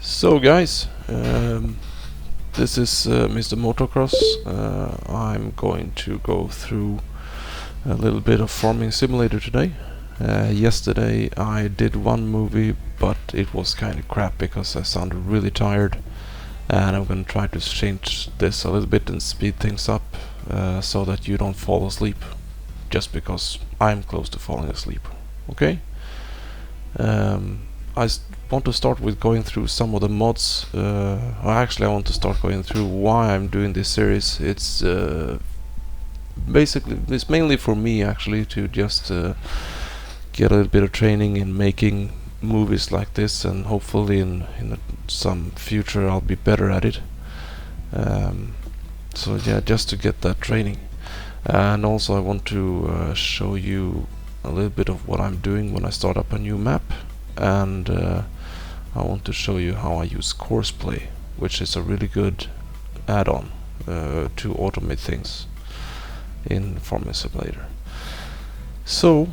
So guys, this is Mr. Motocross. I'm going to go through a little bit of Farming Simulator today. Yesterday I did one movie, but it was kind of crap because I sounded really tired, and I'm going to try to change this a little bit and speed things up so that you don't fall asleep just because I'm close to falling asleep. Okay? I want to start with going through some of the mods. Actually I want to start going through why I'm doing this series. It's mainly for me actually to just get a little bit of training in making movies like this, and hopefully in some future I'll be better at it. So yeah, just to get that training. And also I want to show you a little bit of what I'm doing when I start up a new map, and I want to show you how I use Courseplay, which is a really good add-on to automate things in Farming Simulator. So,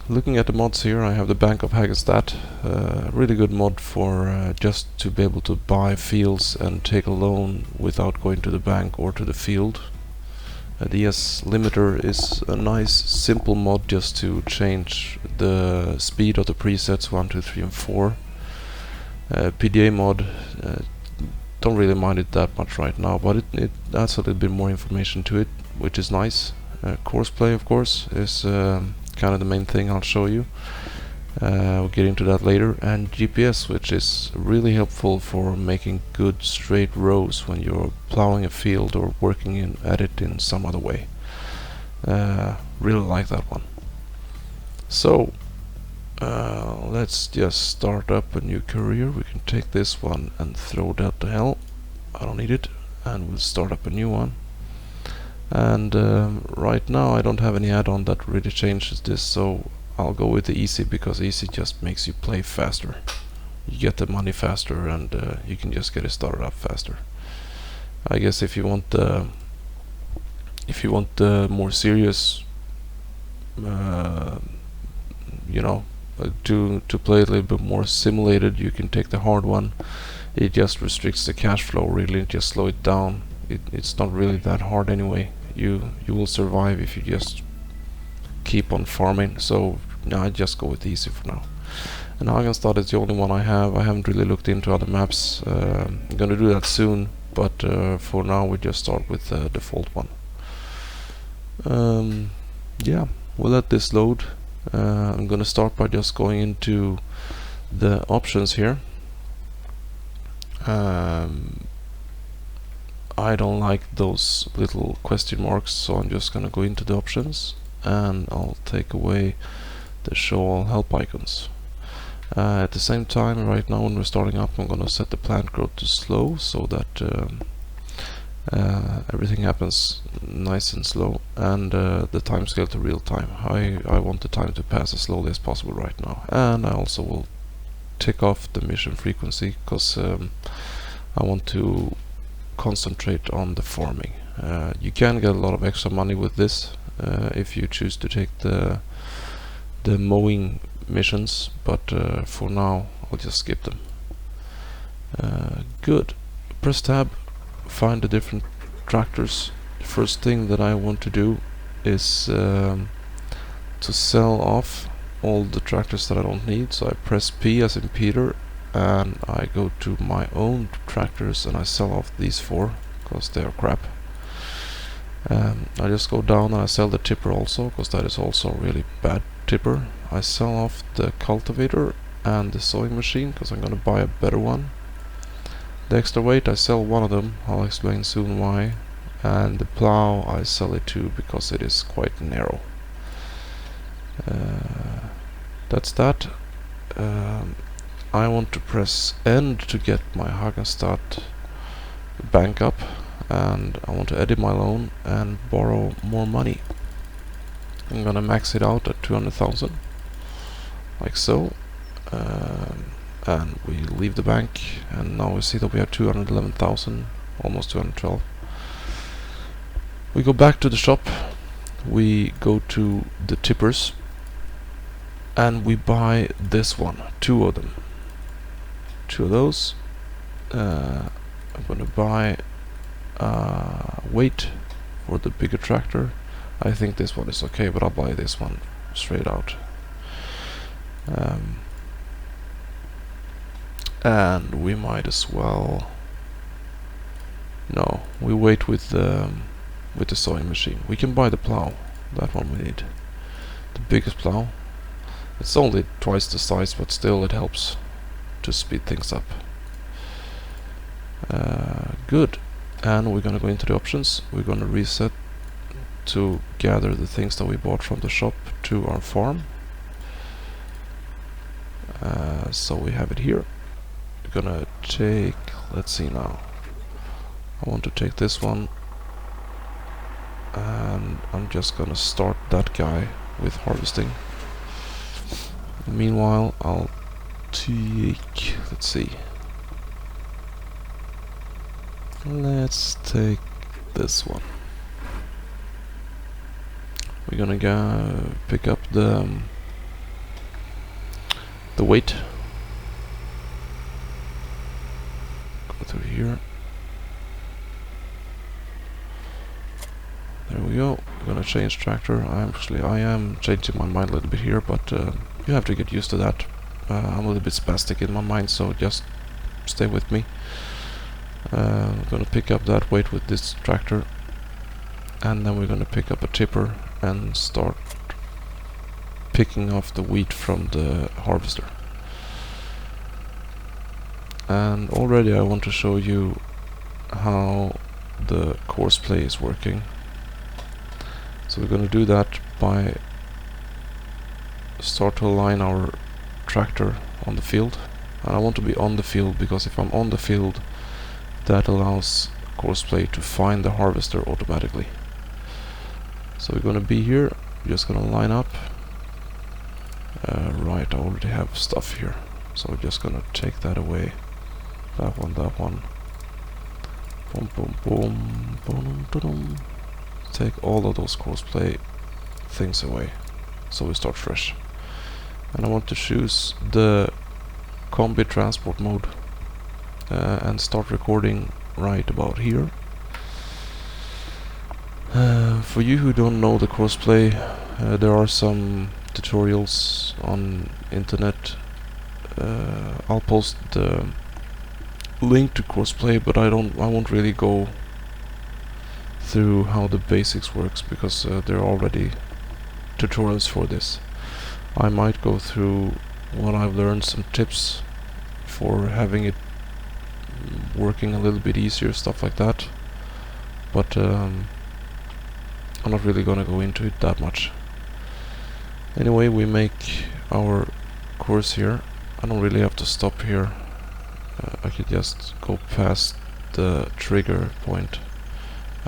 looking at the mods here, I have the Bank of Hagestad, really good mod for just to be able to buy fields and take a loan without going to the bank or to the field. The ES Limiter is a nice simple mod just to change the speed of the presets 1, 2, 3 and 4. PDA mod, don't really mind it that much right now, but it adds a little bit more information to it, which is nice. Courseplay, of course, is kind of the main thing I'll show you. We'll get into that later. And GPS, which is really helpful for making good straight rows when you're plowing a field or working at it in some other way. Really like that one. So let's just start up a new career. We can take this one and throw that to hell. I don't need it, and we'll start up a new one. And right now I don't have any add-on that really changes this, so I'll go with the easy, because easy just makes you play faster. You get the money faster, and you can just get it started up faster. I guess if you want more serious, to play a little bit more simulated, you can take the hard one. It just restricts the cash flow really, just slow it down. It's not really that hard anyway. You will survive if you just keep on farming. So now I just go with easy for now. And Hagestad is the only one I have. I haven't really looked into other maps. I'm gonna do that soon, but for now we just start with the default one. Yeah, we'll let this load. I'm gonna start by just going into the options here. I don't like those little question marks, so I'm just gonna go into the options, and I'll take away the show all help icons. At the same time, right now when we're starting up, I'm gonna set the plant growth to slow, so that everything happens nice and slow, and the time scale to real time. I want the time to pass as slowly as possible right now. And I also will tick off the mission frequency, because I want to concentrate on the farming. You can get a lot of extra money with this if you choose to take the mowing missions, but for now I'll just skip them. Good. Press tab, find the different tractors. The first thing that I want to do is to sell off all the tractors that I don't need. So I press P as in Peter, and I go to my own tractors and I sell off these 4 because they are crap. I just go down and I sell the tipper also, because that is also a really bad tipper. I sell off the cultivator and the sowing machine because I'm gonna buy a better one. The extra weight, I sell one of them, I'll explain soon why. And the plow, I sell it too because it is quite narrow. That's that. I want to press End to get my Hagestad bank up, and I want to edit my loan and borrow more money. I'm gonna max it out at 200,000, like so, and we leave the bank, and now we see that we have 211,000, almost 212. We go back to the shop, we go to the tippers, and we buy this one, 2 of them. 2 of those. I'm gonna buy weight for the bigger tractor. I think this one is okay, but I'll buy this one straight out. And we might as well... No, we wait with the sowing machine. We can buy the plow. That one we need. The biggest plow. It's only twice the size, but still it helps to speed things up. Good. And we're gonna go into the options. We're gonna reset to gather the things that we bought from the shop to our farm. So we have it here. We're gonna take, let's see now. I want to take this one, and I'm just gonna start that guy with harvesting. Meanwhile, I'll take, let's see. Let's take this one. We're gonna go pick up the weight. Go through here. There we go. We're gonna change tractor. I am changing my mind a little bit here, but you have to get used to that. I'm a little bit spastic in my mind, so just stay with me. We're gonna pick up that weight with this tractor, and then we're gonna pick up a tipper and start picking off the wheat from the harvester. And already I want to show you how the course play is working. So we're gonna do that by start to align our tractor on the field. And I want to be on the field because if I'm on the field, that allows course play to find the harvester automatically. So we're gonna be here, we're just gonna line up. Right, I already have stuff here, so we're just gonna take that away. That one. Boom, boom, boom, boom, boom. Take all of those course play things away, so we start fresh. And I want to choose the combi transport mode and start recording right about here. For you who don't know the course play, there are some tutorials on internet. I'll post the link to course play, but I won't really go through how the basics works because there are already tutorials for this. I might go through what I've learned, some tips for having it working a little bit easier, stuff like that, but I'm not really gonna go into it that much. Anyway, we make our course here. I don't really have to stop here. I could just go past the trigger point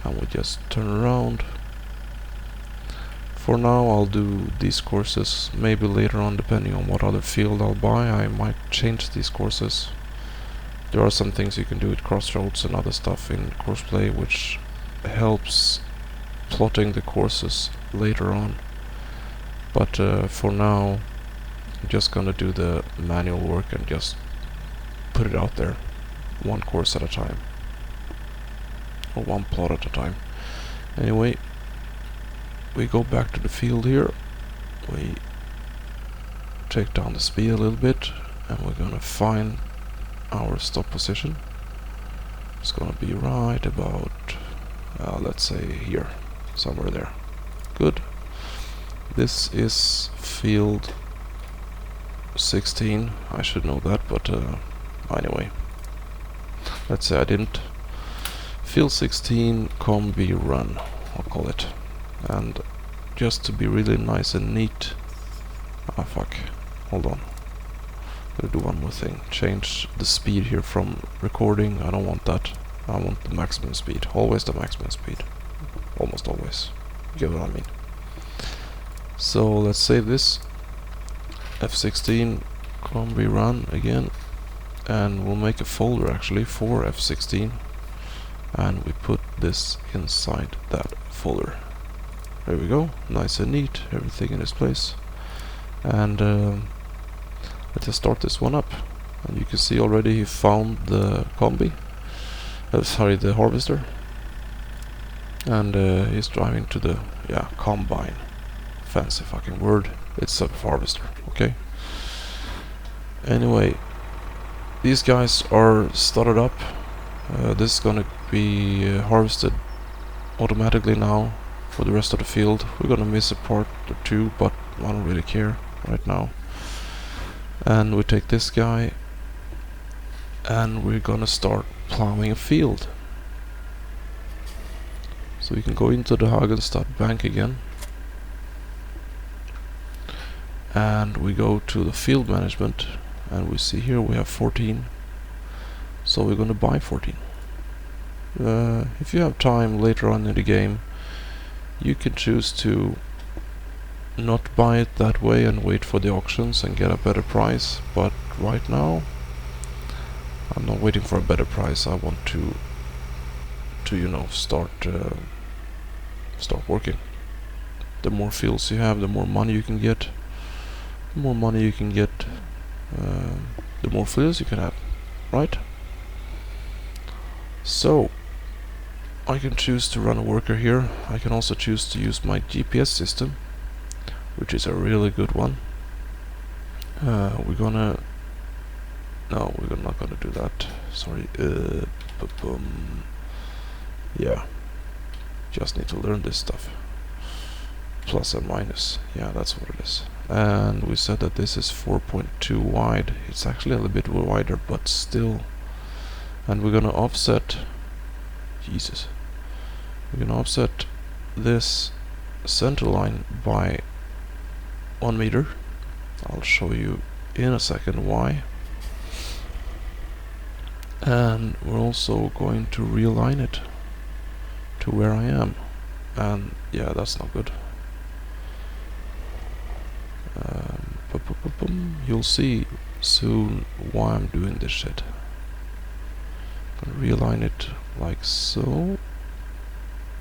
and we just turn around. For now I'll do these courses. Maybe later on, depending on what other field I'll buy, I might change these courses. There are some things you can do with crossroads and other stuff in course play which helps plotting the courses later on. But for now I'm just gonna do the manual work and just put it out there, one course at a time, or one plot at a time. Anyway, we go back to the field here, we take down the speed a little bit, and we're gonna find our stop position. It's gonna be right about, let's say here, somewhere there. Good. This is field 16. I should know that, but anyway, let's say I didn't. Field 16 combi run, I'll call it. And just to be really nice and neat, hold on, gonna do one more thing. Change the speed here from recording. I don't want that. I want the maximum speed. Always the maximum speed. Almost always. You get what I mean? So let's save this. F16 combi run again, and we'll make a folder actually for F16, and we put this inside that folder. There we go, nice and neat, everything in its place. And let's just start this one up. And you can see already he found the combi. Sorry, the harvester. And he's driving to the combine. Fancy fucking word. It's a harvester, okay? Anyway, these guys are started up. This is gonna be harvested automatically now for the rest of the field. We're gonna miss a part or two, but I don't really care right now. And we take this guy and we're gonna start plowing a field. So we can go into the Hagenstadt Bank again. And we go to the field management and we see here we have 14. So we're gonna buy 14. If you have time later on in the game, you can choose to not buy it that way and wait for the auctions and get a better price, but right now I'm not waiting for a better price. I want to you know, start working. The more fields you have, the more money you can get. The more money you can get, the more fields you can have, right? So I can choose to run a worker here. I can also choose to use my GPS system, which is a really good one. No, we're not gonna do that. Sorry. Yeah, just need to learn this stuff. Plus and minus. Yeah, that's what it is. And we said that this is 4.2 wide. It's actually a little bit wider, but still. And we're gonna offset. Jesus. We're gonna offset this center line by 1 meter. I'll show you in a second why. And we're also going to realign it to where I am. And yeah, that's not good. You'll see soon why I'm doing this shit. Gonna realign it like so,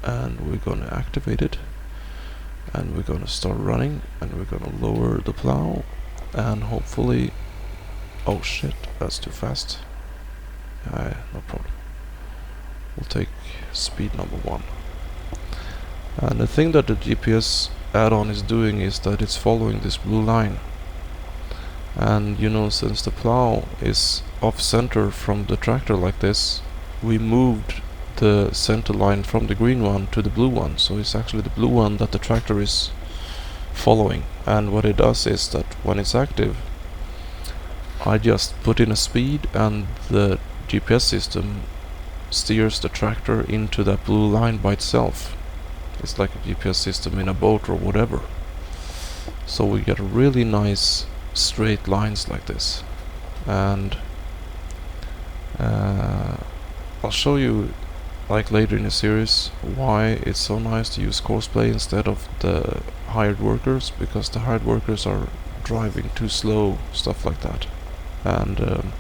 and we're gonna activate it, and we're gonna start running, and we're gonna lower the plow, and hopefully, oh shit, that's too fast. No problem. We'll take speed number 1. And the thing that the GPS add-on is doing is that it's following this blue line. And you know, since the plow is off center from the tractor like this, we moved the center line from the green one to the blue one. So it's actually the blue one that the tractor is following. And what it does is that when it's active, I just put in a speed and the GPS system steers the tractor into that blue line by itself. It's like a GPS system in a boat or whatever. So we get really nice straight lines like this. And I'll show you like later in the series why it's so nice to use Courseplay instead of the hired workers, because the hired workers are driving too slow, stuff like that. And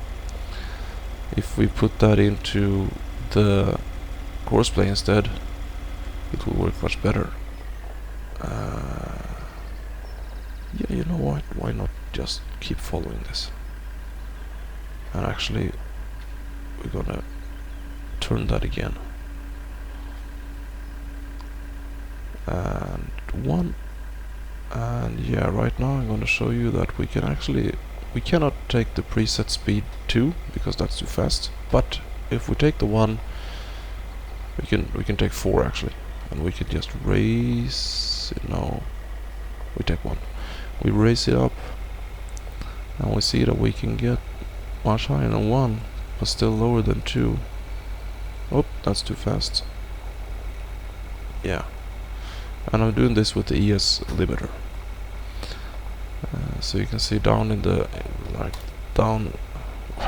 if we put that into the Courseplay instead, it will work much better. Yeah, you know what? Why not just keep following this? And actually, we're gonna turn that again. And 1. And yeah, right now I'm gonna show you that we cannot take the preset speed 2 because that's too fast. But if we take the 1, we can take 4 actually. And we can just raise it. No, we take 1. We raise it up, and we see that we can get much higher than 1, but still lower than 2. Oh, that's too fast. Yeah, and I'm doing this with the ES limiter. So you can see down in the down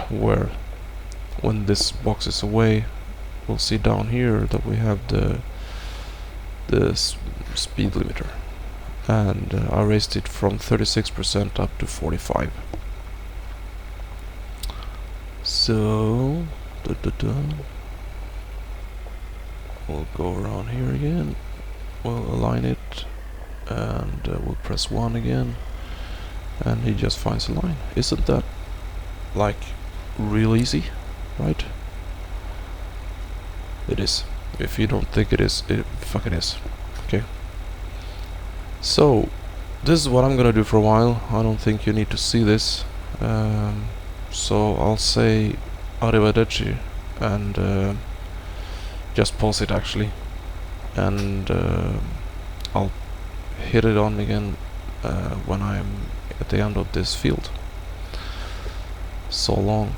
where when this box is away, we'll see down here that we have the speed limiter, and I raised it from 36% up to 45%. So we'll go around here again, we'll align it, and we'll press 1 again, and he just finds a line. Isn't that like real easy, right? It is. If you don't think it is, it fucking is. Okay. So, this is what I'm gonna do for a while. I don't think you need to see this. So I'll say arrivederci and just pause it actually. And I'll hit it on again when I'm at the end of this field. So long.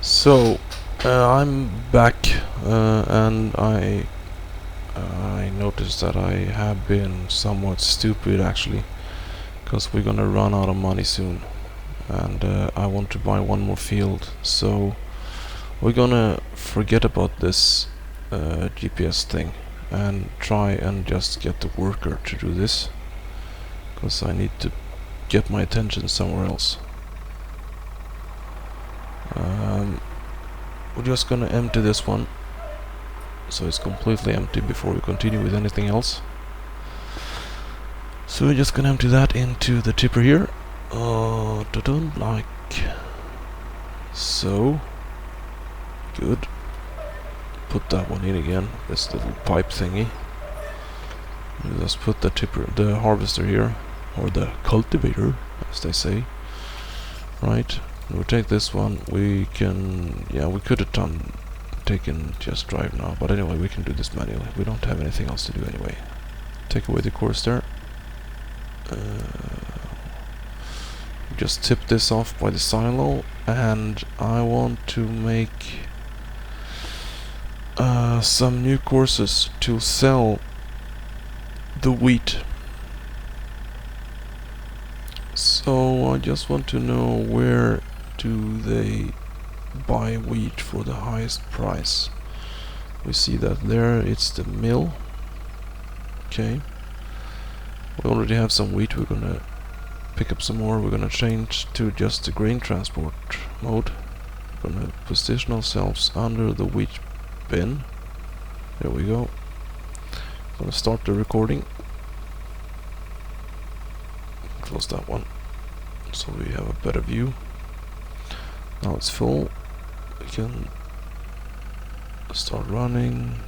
So I'm back and I noticed that I have been somewhat stupid actually, because we're gonna run out of money soon and I want to buy one more field, so we're gonna forget about this GPS thing and try and just get the worker to do this, because I need to get my attention somewhere else. We're just gonna empty this one so it's completely empty before we continue with anything else. So we're just gonna empty that into the tipper here, like so. Good. Put that one in again, this little pipe thingy. Just put the harvester here, or the cultivator as they say, right? We'll take this one. We can, yeah, we could have taken just drive now, but anyway, we can do this manually. We don't have anything else to do anyway. Take away the course there. Just tip this off by the silo, and I want to make some new courses to sell the wheat. So I just want to know, where do they buy wheat for the highest price? We see that there, it's the mill. Okay, we already have some wheat. We're gonna pick up some more. We're gonna change to just the grain transport mode. We're gonna position ourselves under the wheat bin. There we go. Gonna start the recording. Close that one so we have a better view. Now it's full. We can start running,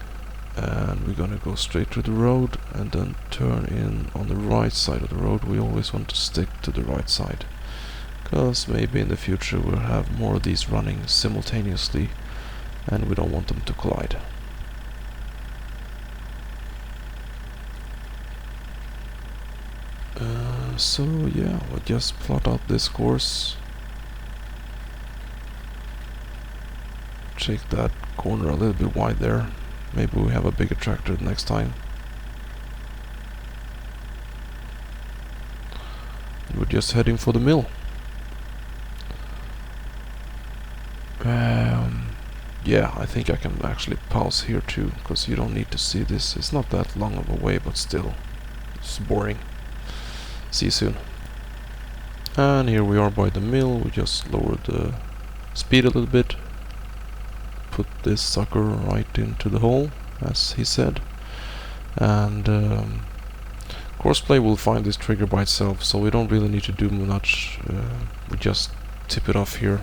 and we're gonna go straight to the road and then turn in on the right side of the road. We always want to stick to the right side, because maybe in the future we'll have more of these running simultaneously and we don't want them to collide. So yeah, we'll just plot out this course. Take that corner a little bit wide there. Maybe we have a bigger tractor next time. We're just heading for the mill. Yeah, I think I can actually pause here too, because you don't need to see this. It's not that long of a way, but still, it's boring. See you soon. And here we are by the mill. We just lowered the speed a little bit. Put this sucker right into the hole, as he said. And Courseplay will find this trigger by itself, so we don't really need to do much. We just tip it off here.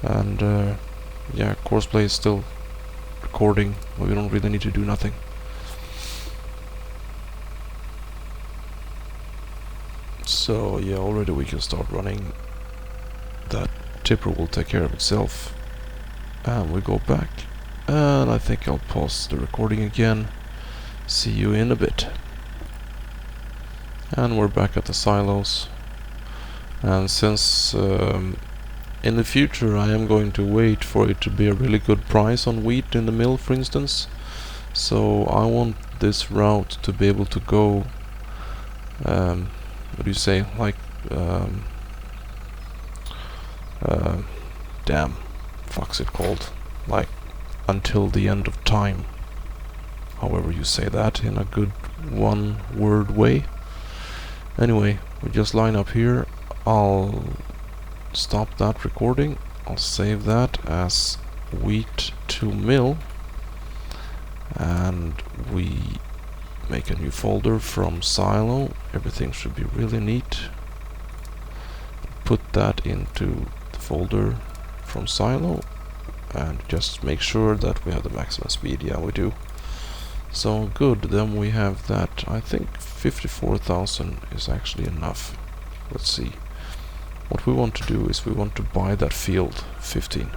And yeah, Courseplay is still recording, but we don't really need to do nothing. So yeah, already we can start running. That tipper will take care of itself. And we go back. And I think I'll pause the recording again. See you in a bit. And we're back at the silos. And since in the future I am going to wait for it to be a really good price on wheat in the mill, for instance, so I want this route to be able to go what do you say, like damn, fuck's it called, like until the end of time, however you say that in a good one word way. Anyway, we just line up here. I'll stop that recording. I'll save that as wheat to mill, and we make a new folder from silo. Everything should be really neat. Put that into the folder from Silo and just make sure that we have the maximum speed. Yeah, we do. So good, then we have that. I think 54,000 is actually enough. Let's see. What we want to do is we want to buy that field 15.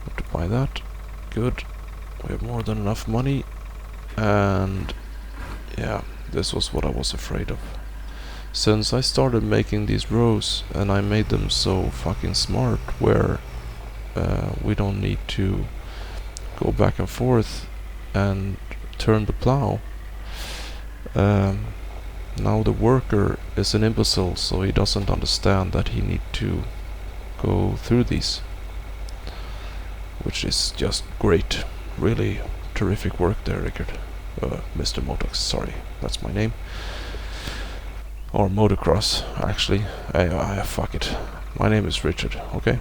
Want to buy that. Good. We have more than enough money. And yeah, this was what I was afraid of. Since I started making these rows and I made them so fucking smart where we don't need to go back and forth and turn the plow. Now the worker is an imbecile, so he doesn't understand that he need to go through these, which is just great. Really terrific work there, Rickard. Mr. Motox, sorry, that's my name. Or Motocross, actually. Fuck it. My name is Richard, okay?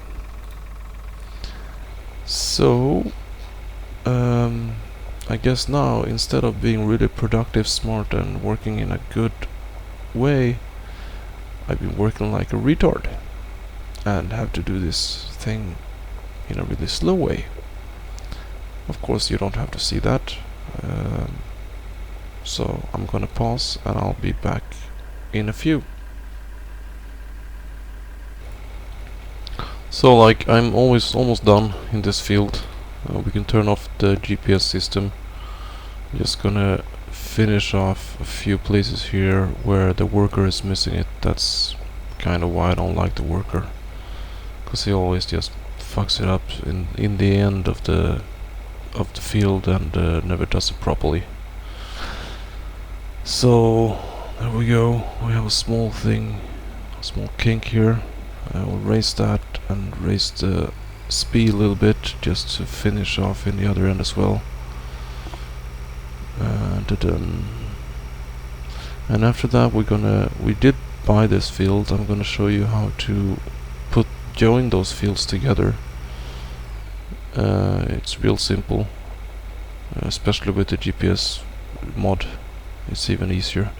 So, I guess now, instead of being really productive, smart, and working in a good way, I've been working like a retard and have to do this thing in a really slow way. Of course, you don't have to see that. So I'm gonna pause and I'll be back in a few. So like I'm almost done in this field. We can turn off the GPS system. I'm just gonna finish off a few places here where the worker is missing it. That's kind of why I don't like the worker, because he always just fucks it up in the end of the field and never does it properly. So there we go. We have a small thing, a small kink here. I will raise that and raise the speed a little bit just to finish off in the other end as well. And after that we did buy this field. I'm gonna show you how to join those fields together. It's real simple, especially with the GPS mod. It's even easier.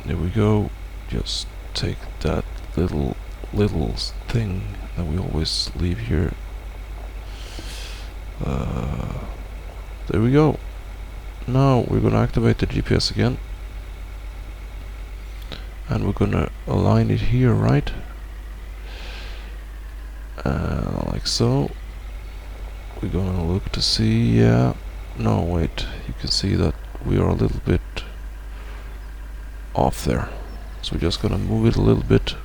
There we go. Just take that little thing that we always leave here. There we go. Now we're gonna activate the GPS again, and we're gonna align it here, right? Like so. We're gonna look to see. Yeah. No, wait. You can see that we are a little bit off there. So we're just gonna move it a little bit.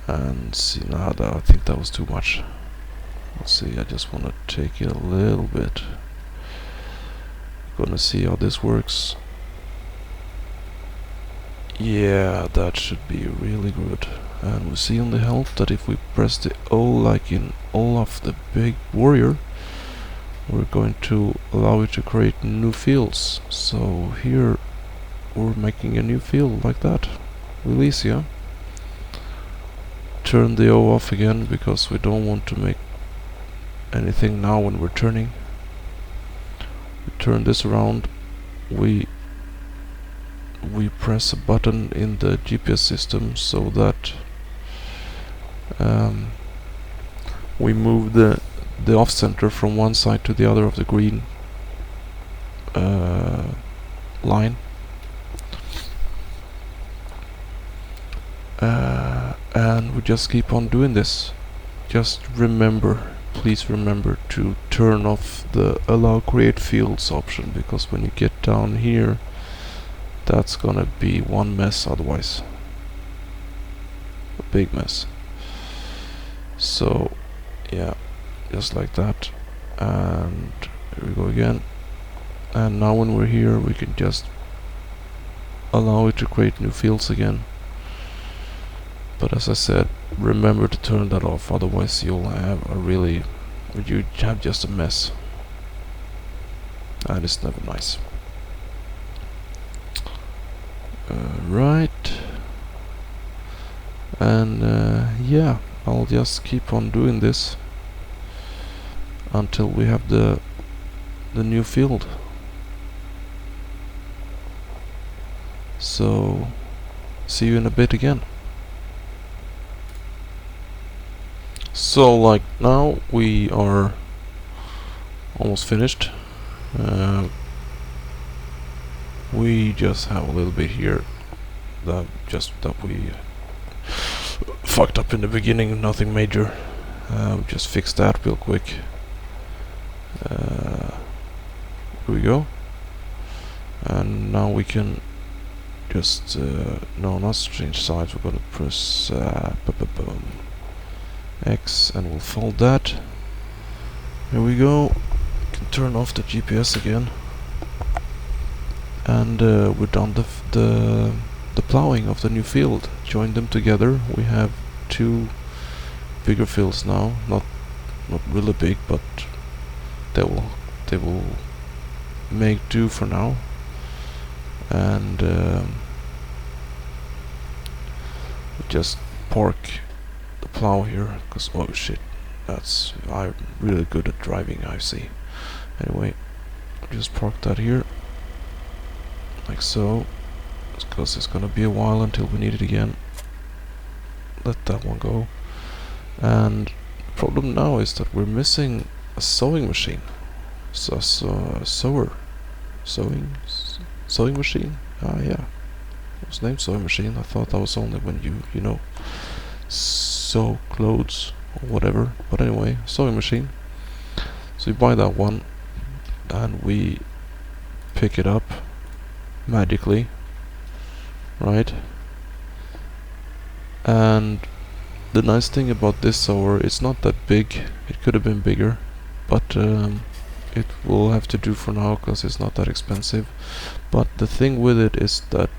And see, now that I think that was too much. Let's see, I just want to take it a little bit. Gonna see how this works. Yeah, that should be really good. And we see on the help that if we press the O like in Olaf the Big Warrior, we're going to allow it to create new fields. So here we're making a new field like that. Real easy, huh? Turn the O off again because we don't want to make anything now when we're turning. We turn this around. We press a button in the GPS system so that we move the off center from one side to the other of the green line. And we just keep on doing this. Just remember, please remember to turn off the allow create fields option, because when you get down here, that's gonna be one mess otherwise. A big mess. So yeah, just like that. And here we go again. And now when we're here, we can just allow it to create new fields again. But as I said, remember to turn that off, otherwise you'll have you have just a mess. And it's never nice. Right. And yeah, I'll just keep on doing this until we have the new field. So see you in a bit again. So like now we are almost finished. We just have a little bit here that we fucked up in the beginning, nothing major. Just fix that real quick. Here we go. And now we can just no, not change sides. We're gonna press X and we'll fold that. Here we go. Can turn off the GPS again. And we're done the plowing of the new field. Join them together. We have two bigger fields now. Not really big, but they will make do for now. And just park the plow here, because oh shit, I'm really good at driving, I see. Anyway, just park that here like so, because it's gonna be a while until we need it again. Let that one go. And the problem now is that we're missing a sewing machine. So sewing machine. Yeah, it was named sewing machine. I thought that was only when you know, sew clothes or whatever. But anyway, sewing machine. So we buy that one and we pick it up magically, right? And the nice thing about this sewer, it's not that big. It could have been bigger, but it will have to do for now because it's not that expensive. But the thing with it is that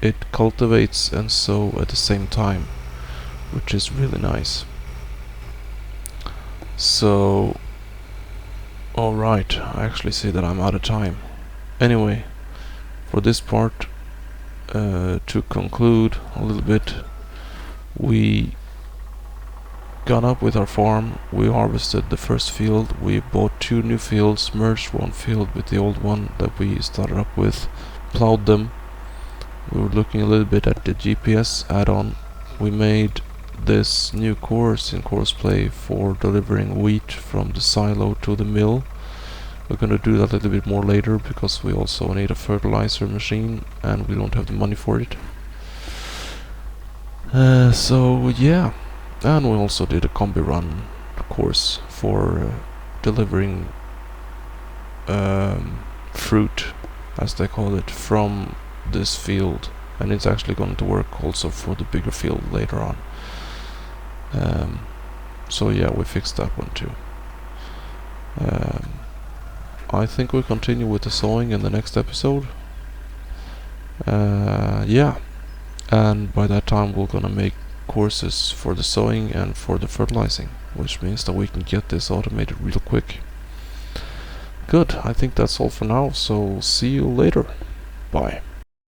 it cultivates and sow at the same time, which is really nice. So alright, I actually see that I'm out of time. Anyway, for this part, to conclude a little bit, we got up with our farm, we harvested the first field, we bought two new fields, merged one field with the old one that we started up with, plowed them. We were looking a little bit at the GPS add-on. We made this new course in Courseplay for delivering wheat from the silo to the mill. We're gonna do that a little bit more later because we also need a fertilizer machine and we don't have the money for it. So yeah, and we also did a combi run course for delivering fruit, as they call it, from this field, and it's actually going to work also for the bigger field later on. So yeah, we fixed that one too. I think we'll continue with the sewing in the next episode. Yeah, and by that time we're gonna make courses for the sewing and for the fertilizing, which means that we can get this automated real quick. Good, I think that's all for now, so see you later. Bye.